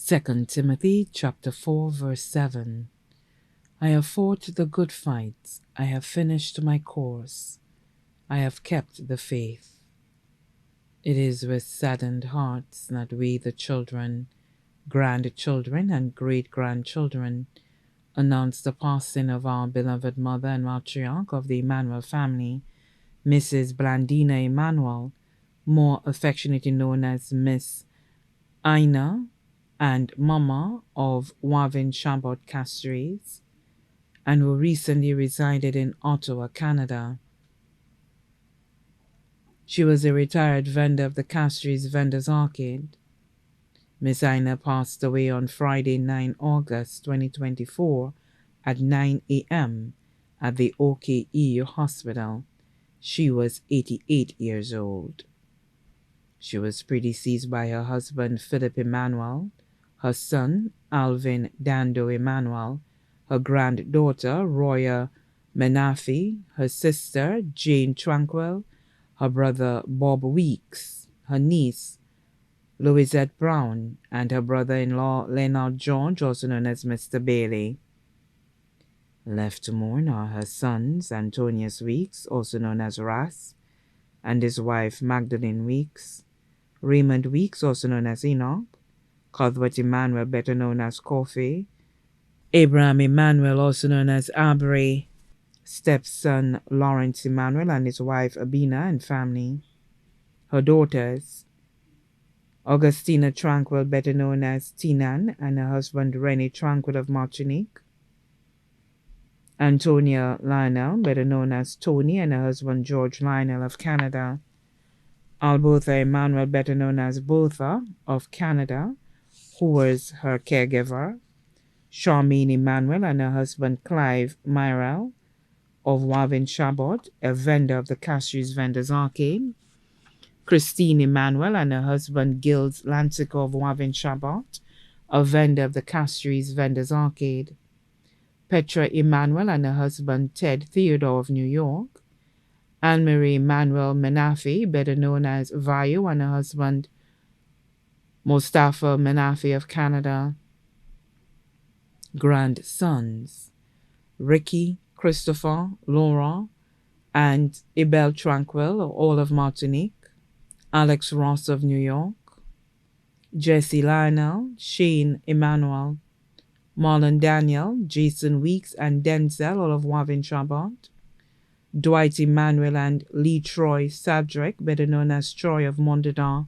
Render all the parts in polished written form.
2 Timothy chapter 4 verse 7. I have fought the good fight, I have finished my course, I have kept the faith. It is with saddened hearts that we, the children, grandchildren, and great-grandchildren, announce the passing of our beloved mother and matriarch of the Emmanuel family, Mrs. Blandina Emmanuel, more affectionately known as Miss Ina and Mama of Wavin Chabot Castries, and who recently resided in Ottawa, Canada. She was a retired vendor of the Castries Vendors Arcade. Miss Ina passed away on Friday, 9 August 2024 at 9 a.m. at the OKEU Hospital. She was 88 years old. She was predeceased by her husband Philip Emmanuel, her son Alvin Dando Emmanuel, her granddaughter Roya Menafi, her sister Jane Tranquil, her brother Bob Weeks, her niece Louisette Brown, and her brother-in-law Leonard George, also known as Mr. Bailey. Left to mourn are her sons Antonius Weeks, also known as Ras, and his wife Magdalene Weeks, Raymond Weeks, also known as Enoch, Cuthbert Emmanuel, better known as Coffee, Abraham Emmanuel, also known as Aubrey, stepson Lawrence Emmanuel and his wife Abina and family. Her daughters, Augustina Tranquil, better known as Tinan, and her husband Rene Tranquil of Martinique, Antonia Lionel, better known as Tony, and her husband George Lionel of Canada, Albertha Emmanuel, better known as Bertha of Canada, who was her caregiver, Charmaine Emmanuel and her husband Clive Myrell of Wavin Chabot, a vendor of the Castries Vendors Arcade, Christine Emmanuel and her husband Gilles Lancico of Wavin Chabot, a vendor of the Castries Vendors Arcade, Petra Emmanuel and her husband Ted Theodore of New York, Anne-Marie Emmanuel Menafi, better known as Vayu, and her husband Mustafa Menafi of Canada. Grandsons, Ricky, Christopher, Laura, and Ibel Tranquil, all of Martinique, Alex Ross of New York, Jesse Lionel, Shane Emmanuel, Marlon Daniel, Jason Weeks, and Denzel, all of Wavin Chabot, Dwight Emmanuel and Lee Troy Sadrick, better known as Troy of Mondador,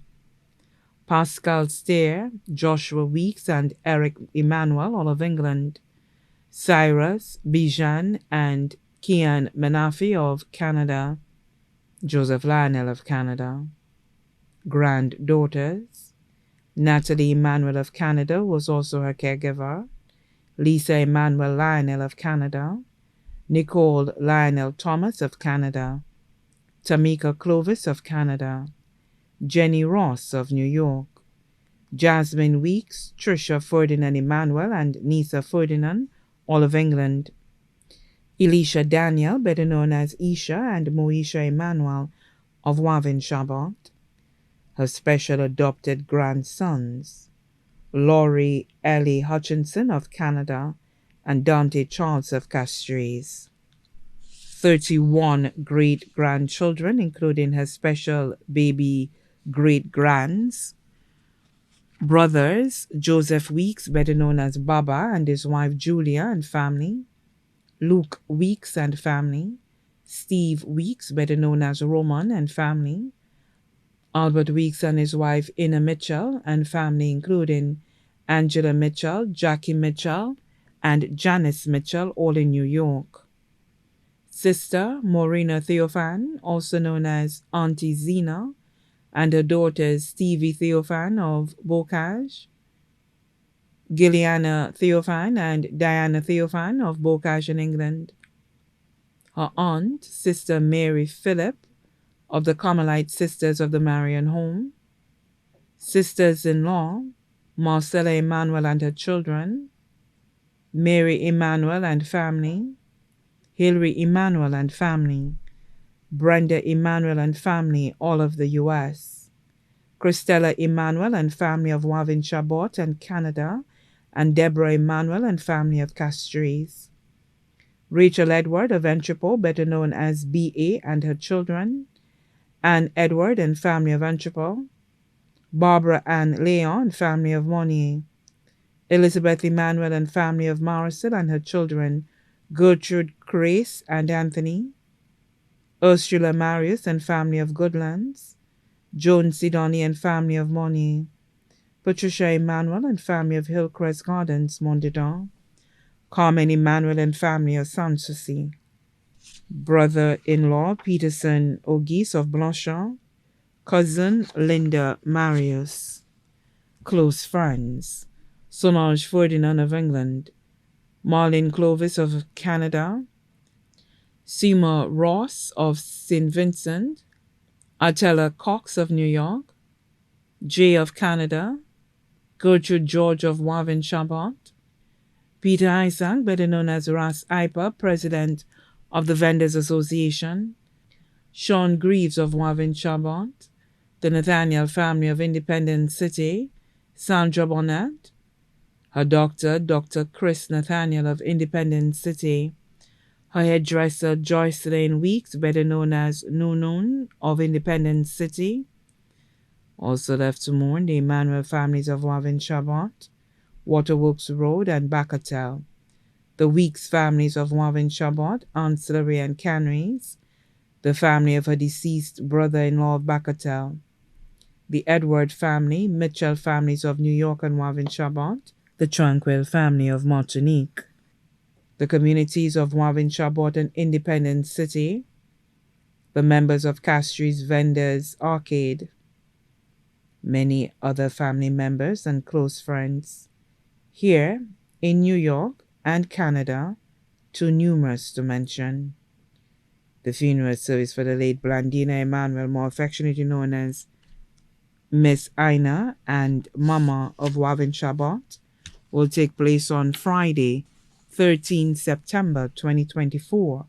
Pascal Stair, Joshua Weeks, and Eric Emmanuel, all of England, Cyrus, Bijan, and Kian Menafi of Canada, Joseph Lionel of Canada. Granddaughters, Natalie Emmanuel of Canada was also her caregiver, Lisa Emmanuel Lionel of Canada, Nicole Lionel Thomas of Canada, Tamika Clovis of Canada, Jenny Ross of New York, Jasmine Weeks, Trisha Ferdinand Emmanuel and Nisa Ferdinand, all of England, Elisha Daniel, better known as Isha, and Moesha Emmanuel of Wavin Chabot. Her special adopted grandsons, Laurie Ellie Hutchinson of Canada and Dante Charles of Castries. 31 great-grandchildren, including her special baby great-grands. Brothers, Joseph Weeks, better known as Baba, and his wife Julia and family. Luke Weeks and family. Steve Weeks, better known as Roman and family. Albert Weeks and his wife Ina Mitchell and family, including Angela Mitchell, Jackie Mitchell, and Janice Mitchell, all in New York. Sister Maureen Theophan, also known as Auntie Zena, and her daughters Stevie Theophan of Bocage, Gilliana Theophan and Diana Theophan of Bocage in England. Her aunt, Sister Mary Phillip of the Carmelite Sisters of the Marian Home. Sisters-in-law, Marcella Emmanuel and her children, Mary Emmanuel and family, Hilary Emmanuel and family, Brenda Emmanuel and family, all of the U.S., Christella Emmanuel and family of Wavin Chabot and Canada, and Deborah Emmanuel and family of Castries. Rachel Edward of Entrepot, better known as B.A., and her children, Anne Edward and family of Entrepot, Barbara Ann Leon and family of Monnier, Elizabeth Emmanuel and family of Morrison and her children, Gertrude Grace and Anthony, Ursula Marius and family of Goodlands, Joan Sidoni and family of Monnier, Patricia Emmanuel and family of Hillcrest Gardens, Mondedon, Carmen Emmanuel and family of Sanssouci, brother-in-law Peterson Auguste of Blanchard, cousin Linda Marius, close friends, Solange Ferdinand of England, Marlene Clovis of Canada, Seymour Ross of St. Vincent, Attila Cox of New York, Jay of Canada, Gertrude George of Wavin Chabot, Peter Isaac, better known as Ras Iper, president of the Vendors Association, Sean Greaves of Wavin Chabot, the Nathaniel family of Independence City, Sandra Bonnet, her doctor, Dr. Chris Nathaniel of Independence City, her hairdresser, Joycelyn Weeks, better known as Noon of Independence City. Also left to mourn the Emmanuel families of Wavin Chabot, Waterworks Road, and Bacatel, the Weeks families of Wavin Chabot, Ancillary and Canaries, the family of her deceased brother-in-law of Bacatel, the Edward family, Mitchell families of New York and Wavin Chabot, the Tranquil family of Martinique, the communities of Wavin Chabot and Independence City, the members of Castries Vendors Arcade, many other family members and close friends, here in New York and Canada, too numerous to mention. The funeral service for the late Blandina Emmanuel, more affectionately known as Miss Ina and Mama of Wavin Chabot, will take place on Friday, 13 September 2024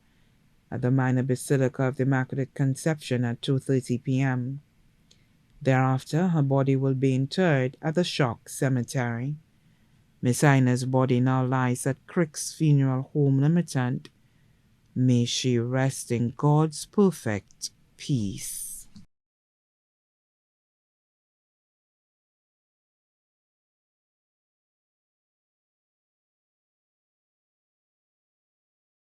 at the Minor Basilica of the Immaculate Conception at 2:30 p.m. Thereafter, her body will be interred at the Shock Cemetery. Miss Ina's body now lies at Crick's Funeral Home Limited. May she rest in God's perfect peace.